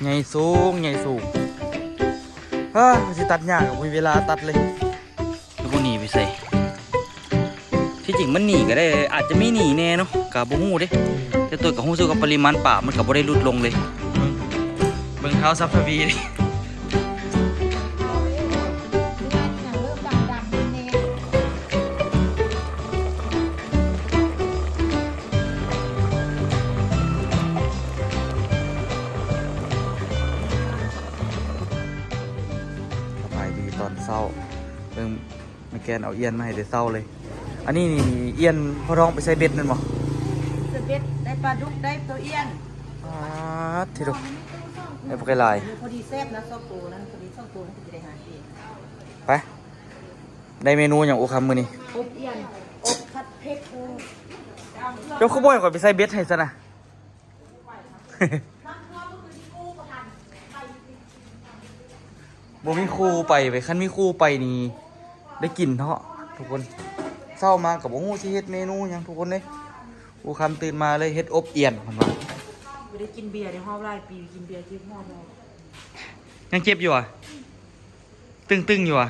ใหญ่สูงสิตัดยากกับมีเวลาตัดเลยแล้วก็หนีไปใส่ที่จริงมันหนีก็ได้อาจจะไม่หนีแน่เนาะกับบ่ฮู้เด้แต่ตัวกับฮู้สู้กับปริมาณป่ามันก็บ่ได้ลดลงเลยเบิ่งเท้าซับพวีดิตอนเศร้าเบิ่งแกนเอาเอียนมาให้แต่เศร้าเลยอันนี้นี่เอียนพ่อท้องไปใส่เบ็ดนั่นบ่เบ็ดได้ปลาดุกได้ตัวเอี้ยนทีเดียวได้ปลาไหลพอดีแซ่บนะซอกโตนั้นพอดีซอกโตนั้นจะได้หาเองไปได้เมนูอย่างโอคำมือนี่อบเอี้ยนอบคัดเพชรเจ้าขโมยก่อนไปใส่เบ็ดให้ซะนะบ่มีครูไปคันมีครูไปนี่ได้กินเถอะทุกคนเศร้ามากับโอ้โหสิเฮ็ดเมนูอย่างทุกคนเลยโอคำตื่นมาเลยเฮ็ดอบเอียนผมว่าไม่ได้กินเบียร์ในห้องไร่ปีกินเบียร์ที่ห้องเรายังเจ็บอยู่อ่ะตึงอยู่อ่ะ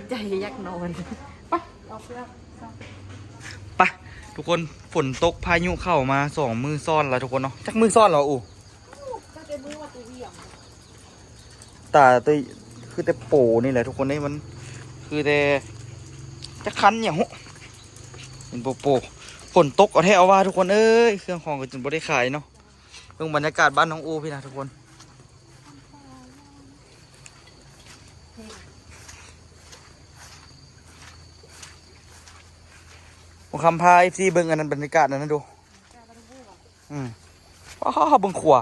ใจยักนอนไปออกแล้วไปทุกคนฝนตกพายุเข้ามา2 มื้อซ้อนแล้วทุกคนเนาะจักมื้อซ้อนเหรออูตาตัวคือแต่โปนี่แหละทุกคนนี่มันคือแต่จะคันอย่างหเป็นโปฝนตกเอาแท้เอาว่าทุกคนเอ้ยเครื่องของก็จนบ่ได้ขายเนาะเพิ่งบรรยากาศบ้านน้องอูพี่นะทุกคนผมคำพาFCเบิ่งอันนั้นบรรยากาศนั้นนะดูว้าวเบิ่งขวา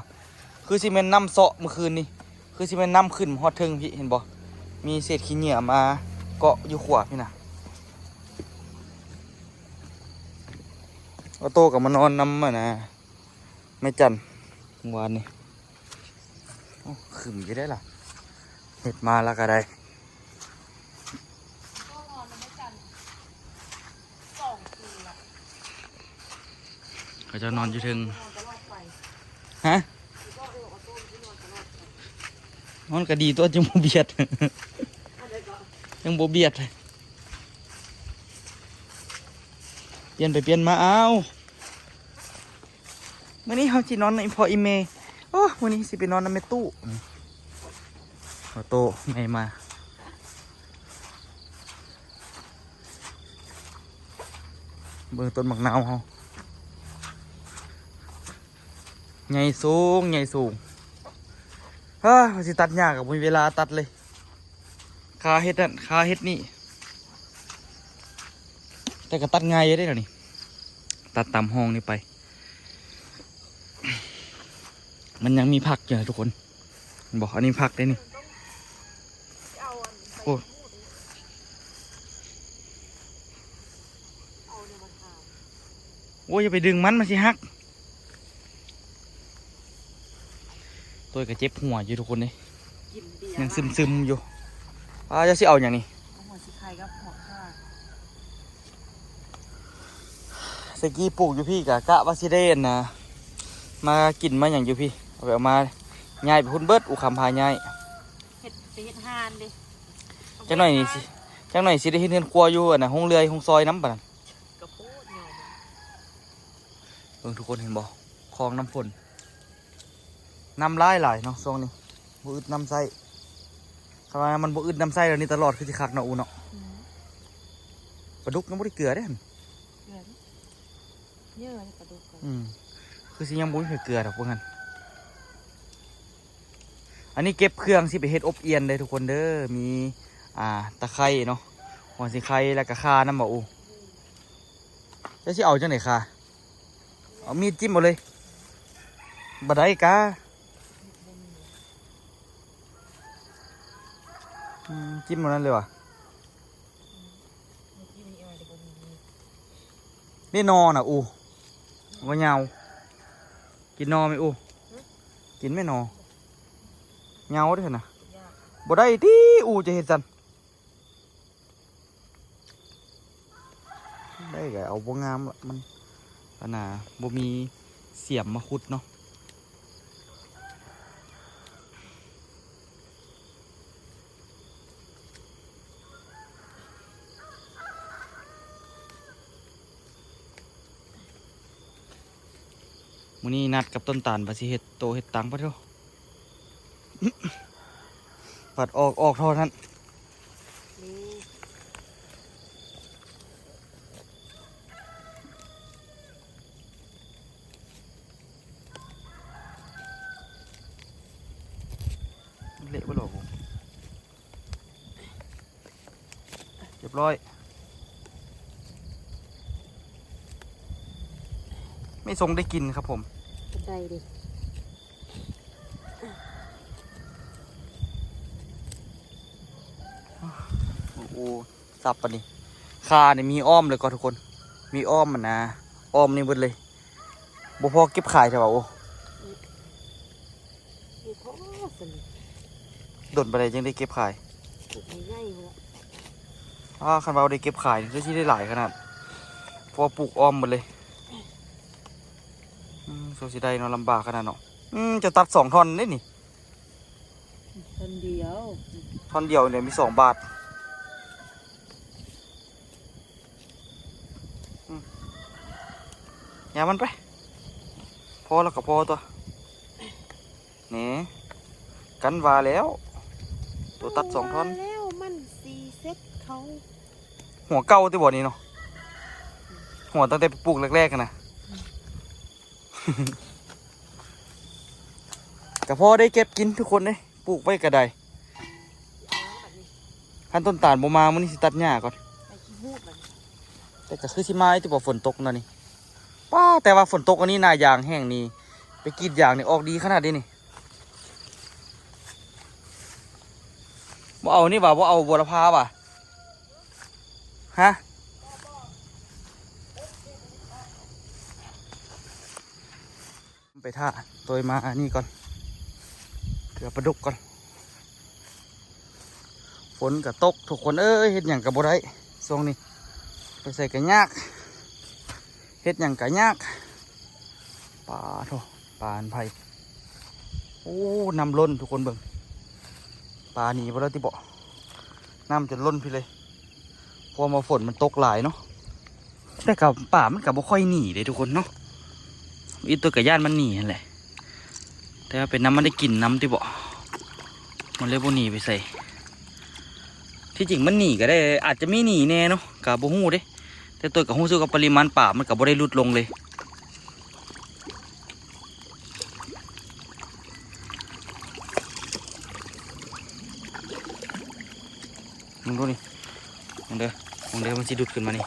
คือซีเมนต์น้ำเซาะเมื่อคืนนี่คือซีเมนต์น้ำขึ้นฮอดเทิงพี่เห็นบ่มีเศษขี้เหงื่อมาเกาะอยู่ขวาพี่นะออโต้กับมานอนน้ำอ่ะนะไม่จันวานนี่ขึ้นจะได้ล่ะเห็ดมาแล้วก็ได้เขาจะนอนอยู่ถึงฮะนอนก็ดีตัวจังโบเบียดยังโบเบียดเปลี่ยนไปเปลี่ยนมาเอาเมื่อนี้เขาจีนอนในพออีเมย์โอ้วันนี้สิไปนอนในเมตู้โตไงมาเบิ่งต้นมะนาวเขาใหญ่สูงสิตัดยากกับมีเวลาตัดเลยคาเฮ็ดนั่นคาเฮ็ดนี่แต่ก็ตัดง่ายได้แล้วนี่ตัดตามห้องนี่ไปมันยังมีผักอยู่ทุกคนบอกอันนี้ผักได้นี่โอ้ยอย่าไปดึงมันสิฮักตัวก็เจ็บหัวอยู่ทุกคนนี่ยังซึมอยู่จะสิเอาอย่างนี้หัวสิไข่กับหัวข้าสกี้ปลูกอยู่พี่กะว่าสิเดนนะมากินมาอย่างอยู่พี่เอาไปเอามาง่ายไปพุ่นเบิดอุคำพาง่ายเห็ดไปเห็ดห่านดิจังหน่อยสิได้เห็นเฮือนครัวอยู่นะห้องเรือห้องซอยน้ำปะนั่นกระโปงเงาเบิ่งทุกคนเห็นบ่คลองน้ำฝนน้ำลายไหลเนาะทรงนี้บ่อึดน้ำไส้ทำไมมันบ่อึดน้ำไส้แล้วนี่ตลอดคือสิคักเนาะอูเนาะปลาดุกยังบ่ได้เกลือได้หั่นเยอะปลาดุกคือสิยังบ่มีเกลือดอกพวกนั้นอันนี้เก็บเครื่องสิไปเฮ็ดอบเอียนเลยทุกคนเด้อมีตะไคร้เนาะหัวสิไคร้แล้วก็ข่าน้ำบ่อูจะสิเอาจังไหนค่ะเอามีดจิ้มเอาเลยบ่ได้กะจิ้มมันนั่นเลยวะนี่นอนอ่ะอูว่าเงากินนอไหมอูกินไม่นอเงาด้วยนะบ่ได้ที่อูจะเห็นสันได้ไงเอาบ่งามละมัน ปัญหาบ่มีเสียมมาขุดเนาะมื้อนี้นัดกับต้นตาลว่าสิเฮ็ดโตเฮ็ดตังปะเด้อ ปัดออกเท่านั้นเละไปหรอผมเรียบร้อยไม่ทรงได้กินครับผม เป็นไรดิ โอ้โหสับปะนี่คาเนี่ยมีอ้อมเลยก็ทุกคนมีอ้อมมันนะอ้อมนี่เบิดเลยบ่พอเก็บขายใช่ป่ะโอ้ มีท้อสนิท ดนไปเลยยังได้เก็บขาย ถูกง่ายๆเลย คันเราได้เก็บขายนี่ที่ได้หลายขนาดเพอปลูกอ้อมหมดเลยโซซิได้เนาะลำบากขนาดเนาะจะตัด2 ท่อนได้นี่ คนเดียว ท่อนเดียวเนี่ยมี2 บาทอย่ามันไปพอแล้วก็พอตัวนี่กันวาแล้วตัวตัด2 ท่อน แล้วมันสีเซ็ตเขา หัวเก่าที่บ่อนี้เนาะหัวตั้งแต่ปลูกแรกๆกันนะ ก็พอได้เก็บกินทุกคนเลยปลูกไว้กระไดขั้นต้นตาลบ่มามื้อนี้สิตัดหญ้าก่อน ไอ้ขี้หูดมัน แต่ก็คือสิมาที่บ่ฝนตกนั่นนี่ป้าแต่ว่าฝนตกอันนี้หน้ายางแห้งนี่ไปกรีดยางนี่ออกดีขนาดนี้นี่บ่เอานี่ว่าบ่เอาบัวละพาว่ะฮะไปท่าตัวมานี่ก่อนเกลือปลาดุกก่อนฝนก็ตกทุกคนเอ้ยเฮ็ดหยังก็บ่ได้ช่วงนี้ไปใส่ก็ยากเฮ็ดหยังก็ยากปลาโถปลาอันไผโอ้น้ำล้นทุกคนเบิ่งปลาหนีบ่แล้วติบ่น้ำจะล้นพี่เลยพอมาฝนมันตกหลายเนาะแต่กับป่ามันก็บ่ค่อยหนีเลยทุกคนเนาะอีตัวกระย่านมันหนีนั่นแหละแต่ว่าเป็นน้ำมันได้กลิ่นน้ำติบ่มันเลยบ่หนีไปใส่ที่จริงมันหนีก็ได้อาจจะไม่หนีแน่เนาะกะบ่ฮู้เด้แต่ตัวกับฮู้สึกกับปริมาณป่ามันก็บ่ได้ลดลงเลยมึงดูนี่มึงเด้อมันสิดุดขึ้นมานี่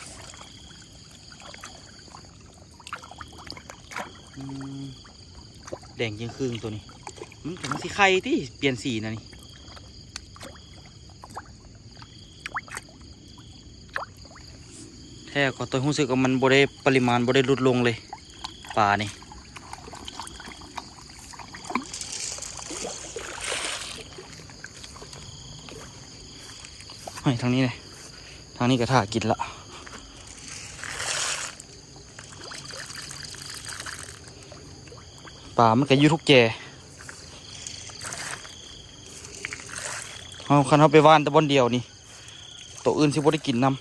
แดงยิ่งครึ่งตัวนี้มันสิไข่ที่เปลี่ยนสีนะนี่แท้ก็ตัวรู้สึกว่ามันบ่ได้ปริมาณบ่ได้ลดลงเลยปลานี่เฮ้ยทางนี้เลยทางนี้ก็ท่ากินละปลามันก็อยู่ทุกแก่เอาคันเขาไปว่านแต่บอนเดียวนี่ตัวอื่นสิบ่ได้กินน้ำ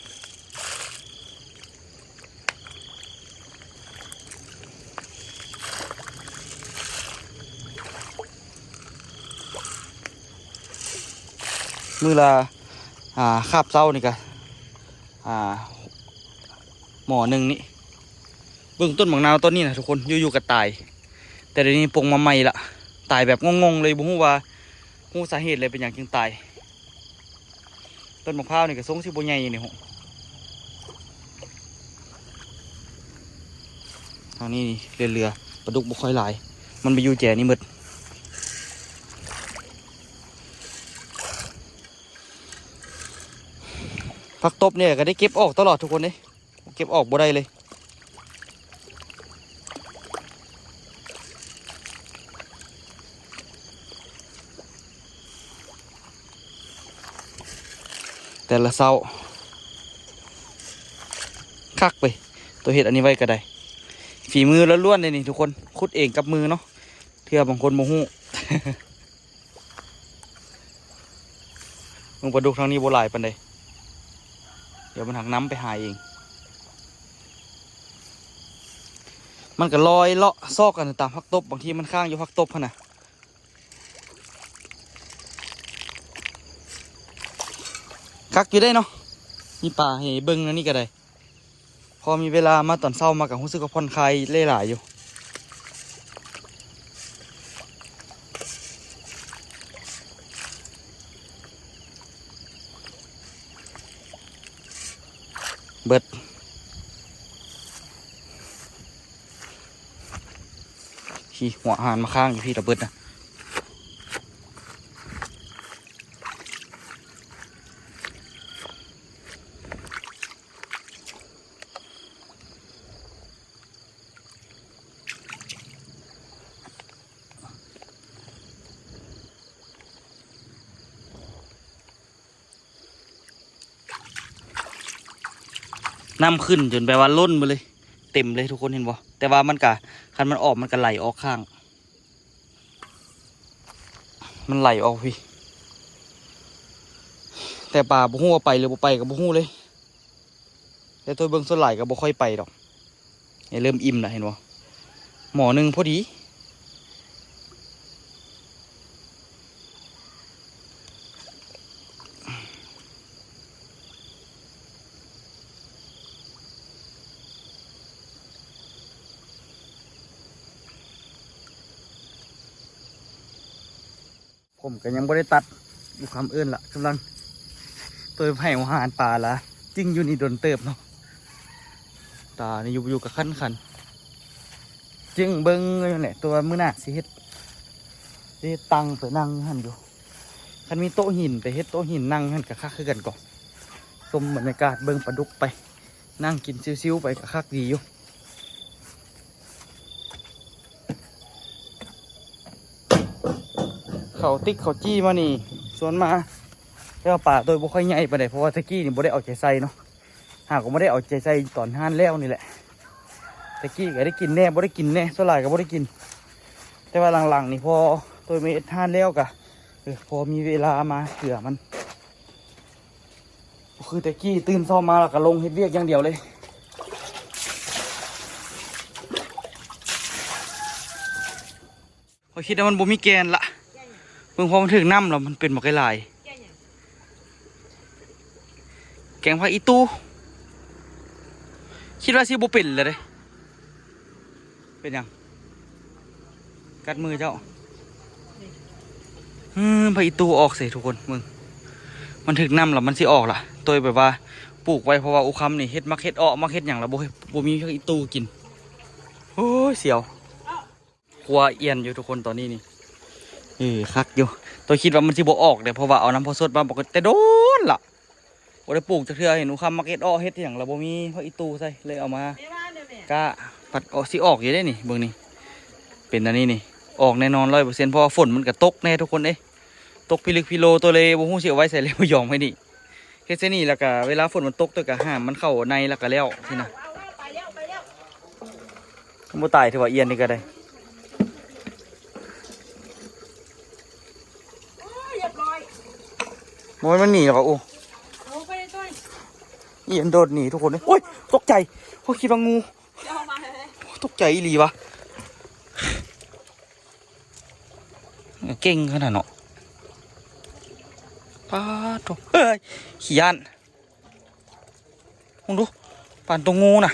มือละคาบเศร้านี่กะหมอหนึ่งนี่เบื้องต้นหมากนาวต้นนี้นะทุกคนอยู่ๆก็ตายแต่เดี๋ยวนี้ปลงมาใหม่ละตายแบบงงๆเลยบ่ฮู้ว่าฮู้สาเหตุเลยเป็นอย่างจึงตายต้นมะพร้าวนี่ก็ทรงสิบ่ใหญ่นี่โหทางนี้เรือปลาดุกบ่ค่อยหลายมันไปอยู่แจนี่หมดผักตบเนี่ยก็ได้เก็บออกตลอดทุกคนเลยเก็บออกบ่ได้เลยแต่ละเศร้าคักไปตัวเห็ดอันนี้ไว้ก็ได้ ฝีมือล้วนๆเลยนี่ทุกคนขุดเองกับมือเนาะเทื่อบางคนโมหู มึงปลาดุกทางนี้โบหลายปันใดเดี๋ยวมันหักน้ำไปหาเองมันก็ลอยเลาะซอกกันตามพักตบบางทีมันข้างอยู่พักตบพะนะคักอยู่ได้เนาะมีป่าให้เบิ้งนะนี่ก็ได้พอมีเวลามาตอนเช้ามากับรู้สึกว่าผ่อนคลายเล่หลายอยู่เบิดขี่หัวหานมาข้างอยู่พี่ระเบิดนะน้ำขึ้นจนแปลว่าล้นไปเลยเต็มเลยทุกคนเห็นบ่แต่ว่ามันกะคันมันออกมันกะไหลออกข้างมันไหลออกพี่แต่ป่าบุหูว่าไปหรือบ่ไปกับบุหูเลยแต่ตัวเบิ่งส่วนไหลก็บ่ค่อยไปดอกเริ่มอิ่มแล้วเห็นบ่หมอหนึ่งพอดีผมก็ยังบ่ได้ตัดอยู่คำเอื้นละกำลังตัวให้อาหารปลาละจริงอยู่นี่โดนเติบเนาะตานี่อยู่กับคันจึงเบิ้งนี่แหละตัวมื้อหน้าสิเฮ็ดตังไปนั่งหันอยู่คันมีโต๊ะหินไปเฮ็ดโต๊ะหินนั่งหันกับคักคือกันก่อนชมบรรยากาศเบิ้งปลาดุกไปนั่งกินซิวๆไปกับคักดีอยู่เขาติ๊กเขาจี้มานี่ส่วนมาแล้วป่าโดยบ่ค่อยใหญ่ปานใดเพราะว่าตะกี้นี่บ่ได้เอาใจใส่เนาะหากก็บ่ได้เอาใจใส่ตอนห้านแล้วนี่แหละตะกี้ก็ได้กินแน่บ่ได้กินแน่ส่วนหลายก็บ่ได้กินแต่ว่าหลังๆนี่พอตัวเมทห้านแล้วก็พอมีเวลามาเผื่อมันคือตะกี้ตื่นเช้ามาแล้วก็ลงเฮ็ดเวียกอย่างเดียวเลยพอคิดว่ามันบ่มีแกนละเพิ่งพอมันถึงน้ำแล้วมันเป็นหมอกไก่ลายแกงผักอีตูคิดว่าสิบ่เป็นเลยเด้เป็นยังกัดมือเจ้าผักอีตูออกสิทุกคนมึงมันถึงน้ำแล้วมันสิออกล่ะตัวแบบว่าปลูกไว้เพราะว่าอุคัมนี่เฮ็ดมักเฮ็ดอ้อมักเฮ็ดอย่างละบ่มีผักอีตูกินโอ้ยเสียวครัวเอียนอยู่ทุกคนตอนนี้นี่คักอยู่ตัวคิดว่ามันสิบ่ออกเด้เพราะว่าเอาน้ำพอสดมาบอกแต่โดนล่ะบ่ได้ปลูกจักเทื่อเห็นอุคัมมักเฮ็ดอ้อเฮ็ดอย่างละบ่มีผักอีตูใส่เลยเอามากะปัดออกสิออกอยู่ได้นี่เบิ่งนี่เป็นอันนี้นี่ออกแน่นอน100%เพราะว่าฝนมันก็ตกแน่ทุกคนเด้ตกพิลึกพิโลตัวเลยบ่ฮู้สิเอาไว้ใส่เลยบ่ยอมให้นี่เฮ็ดซะนี่แล้วก็เวลาฝนมันตกตัวก็ห้ามมันเข้าในแล้วก็แล้วสินะบ่ตายถือว่าเอียนนี่ก็ได้โอ้ยมันหนีแล้วก็โอ้เอียนโดดหนีทุกคนเลยโอ้ยตกใจเพราะคิดว่างูตกใจอีหลีวะเก่งขนาดเนาะป้าโถเฮ้ยขี้ยันมึงดูป่านตรงงูน่ะ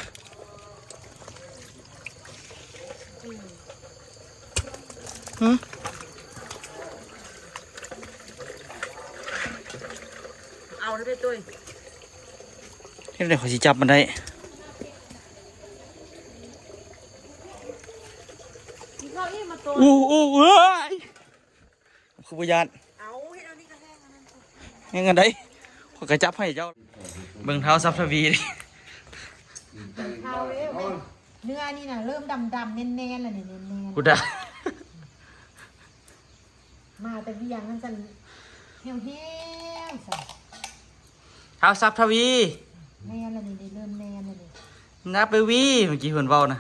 เอาได้ไปตุ้ยนี่เดี๋ยวเขาสิจับมันได้อู้เฮ้ยคือพยานเอาให้เรานี่กระแทกนั่นยังไงได้ขอกระจับให้เจ้าเบิ่งเท้าซับทวีดิเท้าเนื้อนี่น่ะเริ่มดำๆแน่นๆแล้วนี่แน่นๆกูด่ามาแต่เวียงนั่นจะเหี่ยวๆสั่นเท้าซับทวีแน่นแล้วนี่เริ่มแน่นแล้วนี่นับไปวีเมื่อกี้เพิ่นเว้านะ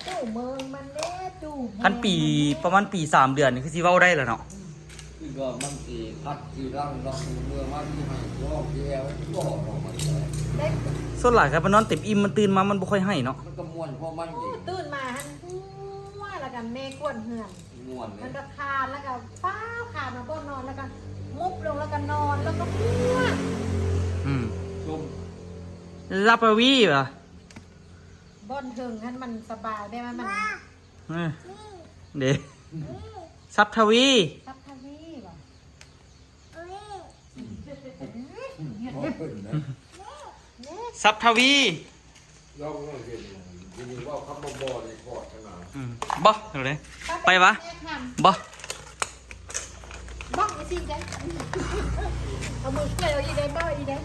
ตู้เมืองมันเด้ตู้ คันปีประมาณปี3 เดือนนี่คือสิเว้าได้แล้วเนาะ คือก็มันสีพัดสีร่างเราเมื่อมันที่ให้รอบที่แล้วก็ออกมาเลย เด็ก ส่วนหลายครับมันนอนเต็มอิ่มมันตื่นมามันบ่ค่อยให้เนาะ มันก็ม้วนเพราะมันเอง ตื่นมาหันหัวแล้วก็แม่กวนเหือน ม้วนเล มัน ย ก็คานแล้วก็ฟ้าวคานมาก็นอนแล้วก็มุบลงแล้วก็นอนแล้วก็หัว อืม ชุ่ม ลาปาวีป่ะ บอนถึงให้มันสบายได้ไหมมัน เออเด้ซับทวี ซับทวีบ่ มองขึ้นนะ ซับทวี เราก็เห็นทีนี้ว่าขับบ่อในปอดขนาด อืมบ่เดี๋ยวเลยไปวะบ่ บ้องไอ้สิได้เอามือเกลียวอีได้บ่อีได้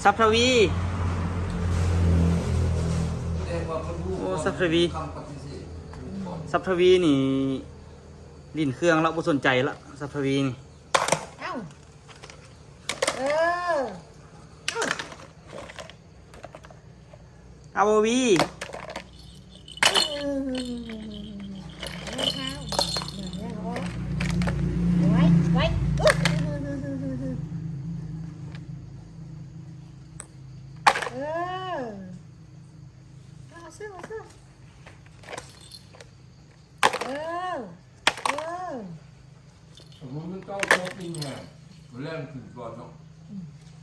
ซับทวี เรียกว่ามันรู้ โอ้สับทวี คำปฏิเสธ ซับทวีนี่ลิ้นเครื่องแล้วบ่สนใจละซับทวีนี่ เอ้าเออเอ้า อาบวี ไว้ไว้เออเอาเสื้อเออเออ มันเก้าโต๊ะนี่ไงมันแรงถึงก่อนเนาะ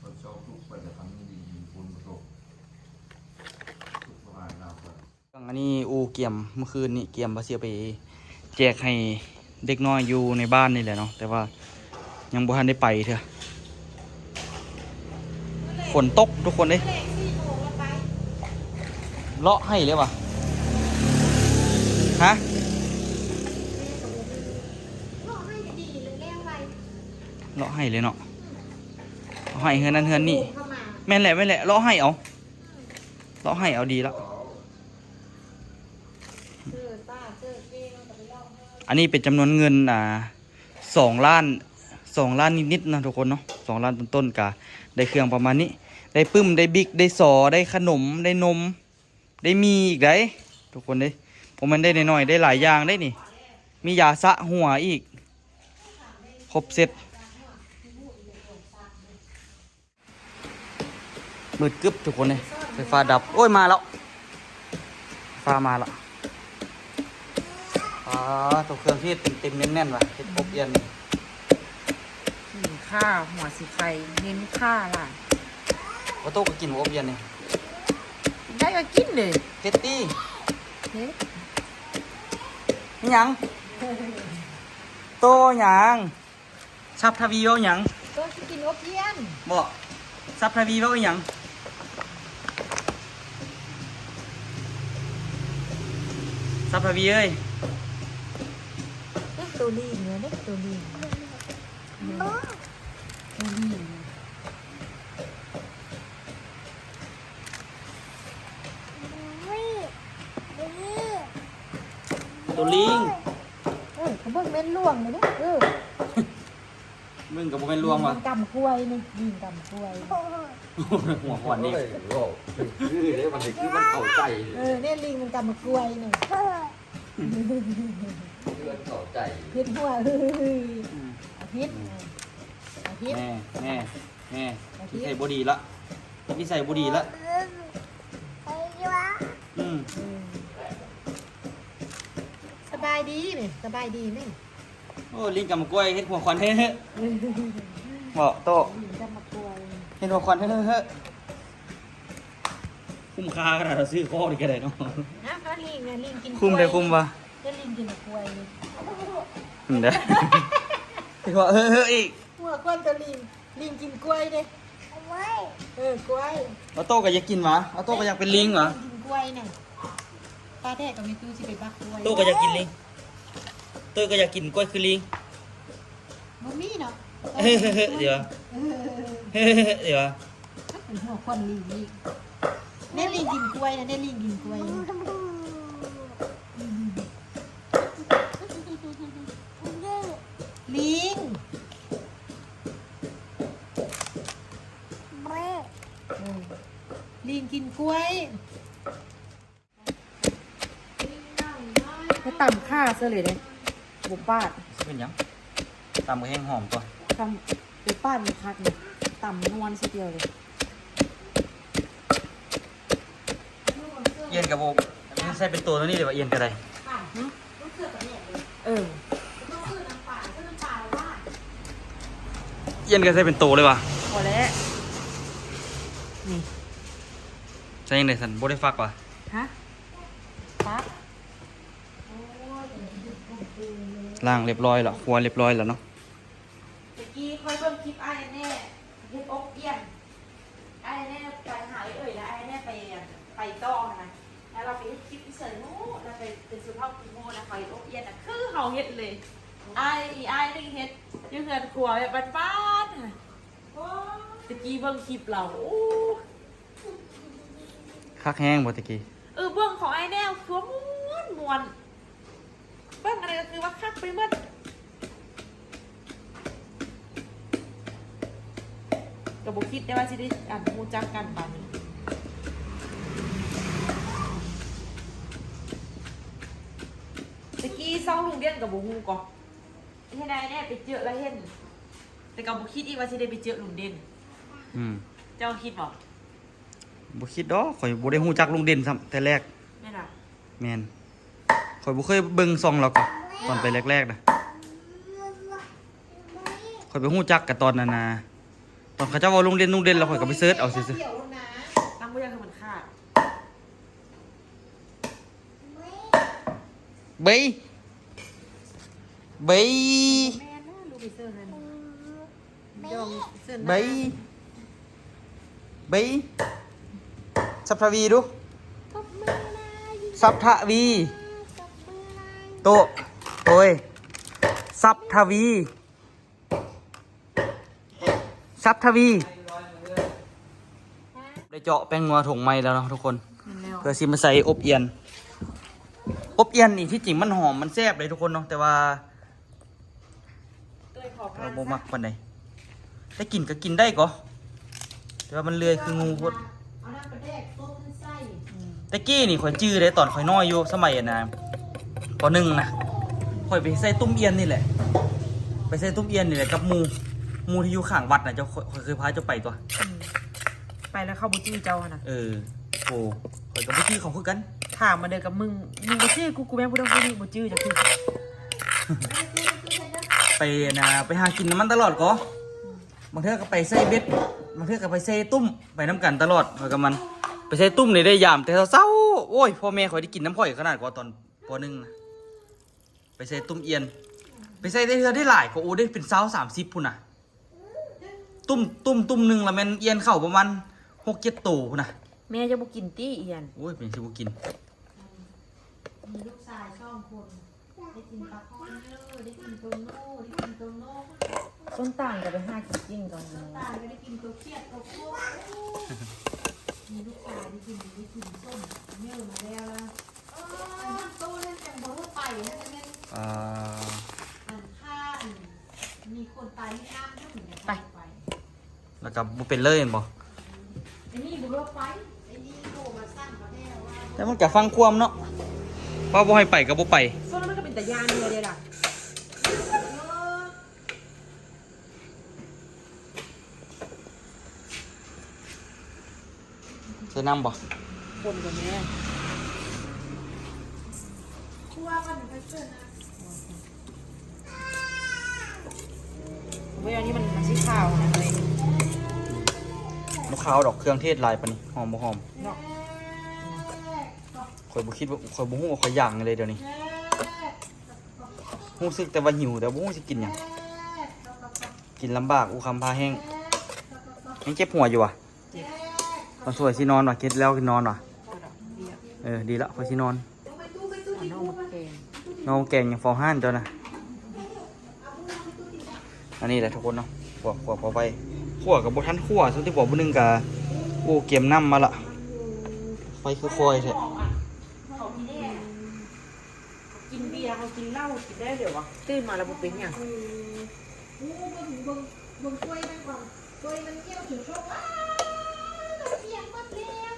เราชอบทุกปัจจุบันนี้ดีคุณประสบทุกประมาณนั้นครับ อันนี้อูเกี่ยมเมื่อคืนนี่เกี่ยมว่าเสียไปแจกให้เด็กน้อยอยู่ในบ้านนี่แหละเนาะแต่ว่ายังบ่ทันได้ไปเถอะฝนตกทุกคนเลย แรก4 โมงแล้วไป เลาะให้เลยวะฮะ รอให้ดีเลยแล้วไป เลาะให้เลยเนาะเอาให้เฮือนนั้นเฮือนนี่ เข้ามา แม่นแหละเลาะให้เอาเลาะให้เอาดีแล้ว เจอป้าเจอเก้มันก็ไปเล่าให้ อันนี้เป็นจำนวนเงิน2 ล้าน2 ล้านนิดๆนะทุกคนเนาะ2 ล้านต้นๆกะได้เครื่องประมาณนี้ ได้ปึ้มได้บิ๊กได้สอได้ขนมได้นม ได้มีอีกได้ทุกคนเลยผมมันได้น้อยๆได้หลายอย่างได้นี่ มียาสระหัวอีกครบเสร็จมืดกึบทุกคนเลยไฟฟ้าดับโอ้ยมาแล้วไฟฟ้ามาแล้วตัวเครื่องที่เต็มๆแน่นๆว่ะเต็มอบเย็น หินข้าหัวสีไฟเน้นข้าล่ะ ว่าโต๊ะก็กินอบเย็นนี่ ได้ก็กินเลย เฮ็ดตี้ เฮ้ย นี่หยังโตหยังซับทวีเว้าหยัง ก็กินอบเย็น บ่ซับทวีเว้าหยังซับทวีเอ้ย เด็กตัวลีนเนี่ยเด็กตัวลีนตัวลีน ตัวลิง เขาเบิ่งเม่นล่วงเลยเนี่ย มึงกับบ่แม่นลวงว่ะ กำกล้วยนี่ยิงกำกล้วย หัวหอนนี่ คือเนี่ยมันคือมันเข้าใจ เนี่ยลิงมันกำกล้วยเนี่ย คือมันเข้าใจ พิษหัวอาทิตย์อาทิตย์ แม่นิสัยบ่ดีละนิสัยบ่ดีละอืม สบายดีไหมสบายดีไหม โอ้ลิงกับมะกล้วยเฮ็ดหัวควันเฮ้อบ่โต ลิงกำกล้วย เฮ็ดหัวควันเฮ้อคุ้มค่าขนาดเราซื้อข้อนี่ก็ได้เนาะ นะก็ลิงนะลิงกิน คุ้มได้คุ้มว่ะ ก็ลิงกินกล้วย เด้อเฮ็ดหัวเฮ้ออีก หัวกล้วยตัวลิงกินกล้วยเด้กล้วย เอาโตก็อยากกินหวะเอาโตก็อยากเป็นลิงหวะ กินกล้วยเนี่ยป้าแท้กับมีตู้สิไปบักกล้วย โตก็อยากกินลิงโตก็อยากกินกล้วยคือลิง บ่มีเนาะ เดี๋ยวเดี๋ยว เป็นหัวคนลิงนี่เนี่ยลิงกินกล้วยนะเนี่ยลิงกินกล้วยลิง ลิงกินกล้วยไปต่ำข้าเสเลยเลยบุปาด เป็นหยังตำกระแห้งหอมตัว ทำไปป้าดมีพักเนี่ยต่ำนวลทีเดียวเลย เอียนกับโบใส่เป็นตัวนี้เลยว่าเอียนกับอะไร เออ เอียนกับใส่เป็นตัวเลยว่ะ พอแล้วนี่ ใส่ยังไงสันโบได้ฟักว่ะ ฮะปั๊บ ล้างเรียบร้อยแล้วครัวเรียบร้อยแล้วเนาะ ตะกี้ค่อยเบิ่งคลิปไอ้แน่เฮ็ดอกเอี้ยนไอ้แน่ไปหาเอ่ยแล้วไอ้แน่ไปต้องนะแล้วเราไปเฮ็ดคลิปเสยโม่แล้วไปเป็นสุภาพกิโมนะคอยอกเอี้ยนนะคือเฮาเฮ็ดเลยไอ้นี่เฮ็ดอยังเฮือนครัวแบบบ้านๆน่ะตะกี้เบิ่งคลิปเราโอ้ คักแห้งบ่ตะกี้ เบื้องของไอ้แนวคือม้วนเบื้องอะไรก็คือว่าคักไปหมดกับบุคิดได้ว่าสิได้อ่านมูจักกันปานนี้ตะกี้ซ่องลุงเดียนกับบุฮูก่อนเห็นไอ้แน่ไปเจอแล้วเห็นแต่กับบุคิดอีกว่าสิได้ไปเจอลุงเด่น เจ้าคิดบอก บ่คิดดอกข่อยบ่ได้ฮู้จักลุงเด่นซ้ำแต่แรก ไม่ล่ะ แม่นข่อยบ่เคยเบิ่งซองเราก่อนตอนไปแรกๆนะข่อยไปฮู้จักกับตอนนั้นนะตอนเขาเจ้าว่าลุงเด่นแล้วข่อยก็ไปเสิร์ชเอาซื่อ ตั้งไว้ยังคือมันขาด ๆเบยเบย แม่นะลูกไปเสื้อนั่นยอมเสื้อ เบยเบยสับทวีดูสับทวีโตะโอ้ยสับทวีสับทวีได้เจาะแป้งงัวถุงไม้แล้วเนาะทุกคนเพื่อซิมาใส่อบเอียนนี่ที่จริงมันหอมมันแซ่บเลยทุกคนเนาะแต่ว่าเราโมมักปานใดแต่กินก็กินได้ก็แต่ว่ามันเลื่อยคืองูพดแต่กี้นี่ข่อยจื้อเลยตอนข่อยน้อยอยู่สมัยนะปหนึ่งนะข่อยไปใส่ตุ้มเอียนนี่แหละไปใส่ตุ้มเอียนนี่แหละกับหมูที่อยู่ข้างวัดนะเจ้าข่อยเคยพาเจ้าไปตัว ไปแล้วเข้าบุจี้เจ้าน่ะ โอ้ข่อยกับบุจี้เขาคือกัน ถามมาเดินกับมึงบุจี้กูแม่งพูดต้องพูดนี่บุจี้จะคือ ไปนะไปหากินน้ำมันตลอดก็บางเทื่อก็ไปใส่เบ็ดบางเทื่อก็ไปใส่ตุ้มไปน้ำกันตลอดข่อยกับมันไปใส่ตุ้มนี่ได้ยามแต่เศร้าๆโอ้ยพ่อแม่ข่อยได้กินน้ำข่อยขนาดกว่าตอนปหนึ่งนะไปใส่ตุ้มเอียนไปใส่ได้เทื่อได้หลายก็โอ้ได้เป็น20-30พุ่นน่ะตุ้มหนึ่งละแม่นเอียนเข้าประมาณ6-7 ตัวพุ่นน่ะ แม่จะบุกินตี้เอียน โอ้ยเป็นสิบ่กิน มีลูกชายช่องคนได้กินปลาข้อนเยอะได้กินตัวโน่ได้กินตัวโน่ต้นต่างกับไปห้ากินจริงก่อนนะต่างก็ได้กินตัวเครียดตัวโค้มีลูกชายได้กินส้มเนื้อมาแล้วนะโตนั่นจังบอกว่าไปนั่นนั่นอันข้างมีคนตายที่น้ำด้วยไป แล้วก็บ่เป็นเลยเห็นบ่ ไอ้นี่บุกไปไอ้นี่โผล่มาสร้างประเทศว่า แต่มันก็ฟังความเนาะว่าบ่ให้ไปก็บ่ไป ส้มมันก็เป็นแต่ยางเลยล่ะ ใส่น้ำบ่ คนกับแม่คั่วกันไปเพื่อนนะเวลานี้มันสีขาวนะเลย มะขาวดอกเครื่องเทศลายปะนี่หอมบ่หอม เนาะ ข่อยบ่คิดว่าข่อยบ่ฮู้ว่าข่อยย่างเลยเดี๋ยวนี้รู้สึกแต่ว่าหิวแต่บ่ฮู้สิกินหยังกินลำบากอูคำพาแห้งยังเจ็บหัวอยู่ว่ะตอนสวยสินอนว่ะเก็ดแล้วกินนอนว่ะดีละข่อยสินอน อันน้องมะเกง น้องแกงยังฟองห้านเจ้านะอันนี้แหละทุกคนเนาะขัวพอไปขัวกับบทันขัวสุดที่บอกบุนึงกับโอ้เกมน้ำมาละไฟคือคอยแท้ เขากินเบียร์เขากินเหล้ากินได้เดี๋ยววะตื่นมาแล้วบุเป็นอย่าง บนกล้วยนั่นก่อนกล้วยมันเกี่ยวถึงโชคว้าวเสียงมันเลี้ยง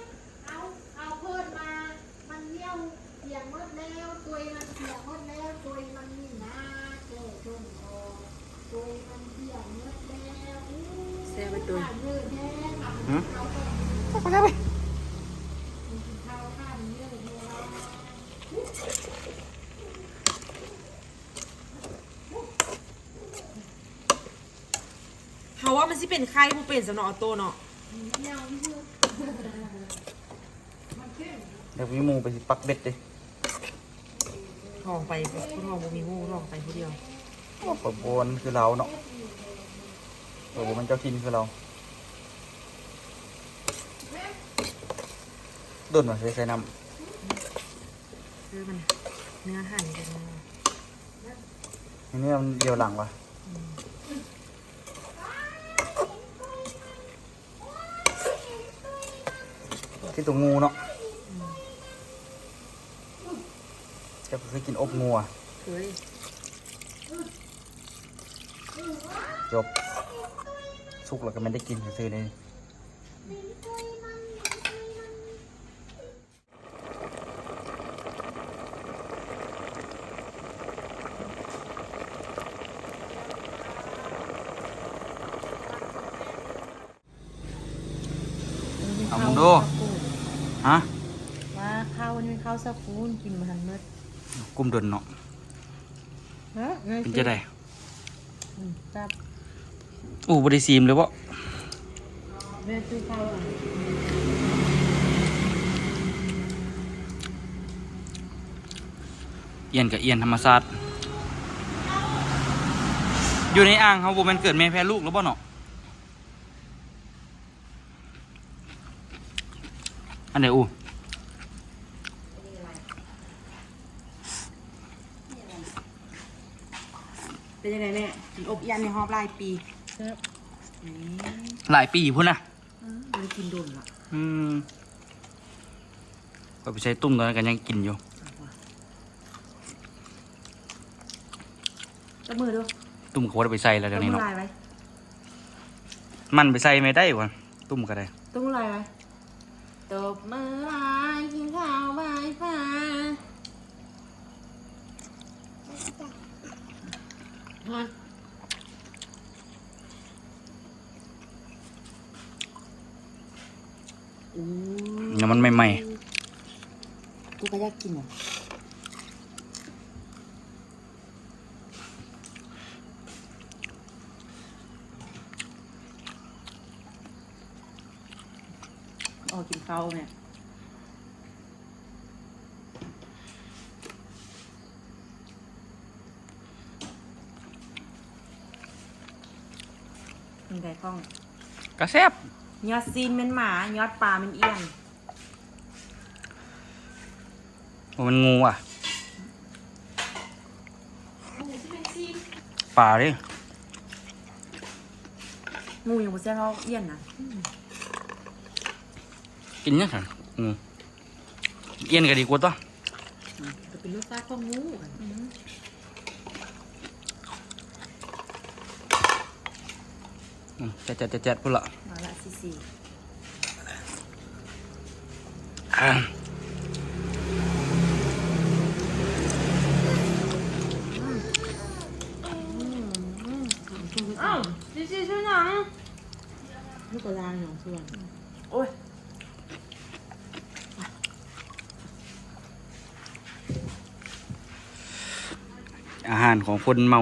ไปแล้วไป เขาว่ามันสิเป็นไข่ผู้เป็นสำนอโตเนาะ เดี๋ยวพี่มูไปปักเบ็ดดิ ทองไปผู้ทองบ่มีงูทองไปผู้เดียว ปะโบนคือเราเนาะโอ้มันเจ้าทินคือเราโดนมาใส่น้ คือมันเนื้อหั่นกันมา ำทีนี้มันเดียวหลังวะที่ตัวงูเนาะจะเคยกินอบงูอ่ะ เคย จบสุกแล้วก็ไม่ได้กินซื้อเลยเอามึงดูฮะ ว่าข้าวนี่เป็นข้าวสาคูนกินมาทันเมื่อ กุ้มดนเนาะ ฮะ เป็นจะได้ จับ อู้บริซีมเลยวะ แม่ซื้อข้าวอ่ะ เอียนกับเอียนธรรมศาสตร์อยู่ในอ่างเขาบ่แมันเกิดแม่แพ้ลูกหรือเปล่าเนาะอันไหนอู้ เป็นยังไงแม่กินอบยันในหอบหลายปีนี่ หลายปีพุ่นนะ ไม่ได้กินโดนละ ก็ไปใช้ตุ้มตอนนั้นกันยังกินอยู่ จับมือดู ตุ้มเขาได้ไปใส่แล้วเดี๋ยวนี้ ต้อง เนาะ ลายไว้ มันไปใส่ไม่ได้วะตุ้มก็ได้ ต้องลายไว้ตบมือลายกินข้าวใบฟ้าฮะ เนี่ยมันใหม่ กูก็อยากกินอ่ะออกกินข้าวเนี่ยเป็นไงข้อง ๆก็แซ่บ ยอดซีนเป็นหมายอดปลาเป็นเอี้ยน มันงูอ่ะป่าดิ งูอย่างบ่แซ่บเท่าเอี้ยนนะ กินยังไงงูเอียนก็ดีกว่าตัว จะเป็นรสชาติของงูกัน แจ๊ดพุ่นละ มาละซีซี อ้าวซีซีช่วยหนังลูกกระลาหนังส่วนโอ้ย อาหารของคนเมา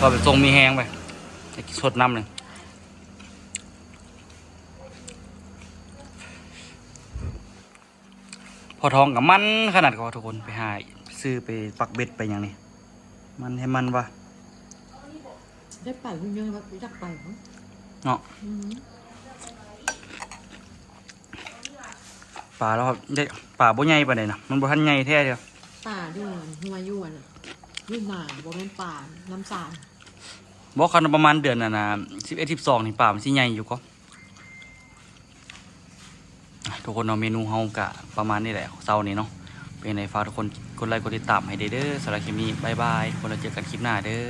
ก็ไปทรงมีแหงไปจะสดน้ำเลยพอท้องกับมันขนาดก็ทุกคนไปหาซื้อไปปักเบ็ดไปอย่างนี้มันให้มันวะ ได้ไปคุณยังรักอยากไปมั้ง เนาะป่าเราได้ป่าบ่ใหญ่ปานใดนะมันบ่ทันใหญ่แท้เดียว ป่าด้วยหัวยวน่ะยุ่งหนาบ่เป็นป่าน้ำสาร บ่คันประมาณเดือนน่ะนะ11 12นี่ป่ามันสิใหญ่อยู่ก็ทุกคนเนาะเมนูเฮากะประมาณนี้แหละเช้านี้เนาะเป็นไงฝากทุกคนกดไลค์กดติดตามให้เด้อสำหรับคลิปนี้บ๊ายบายทุกคนเราเจอกันคลิปหน้าเด้อ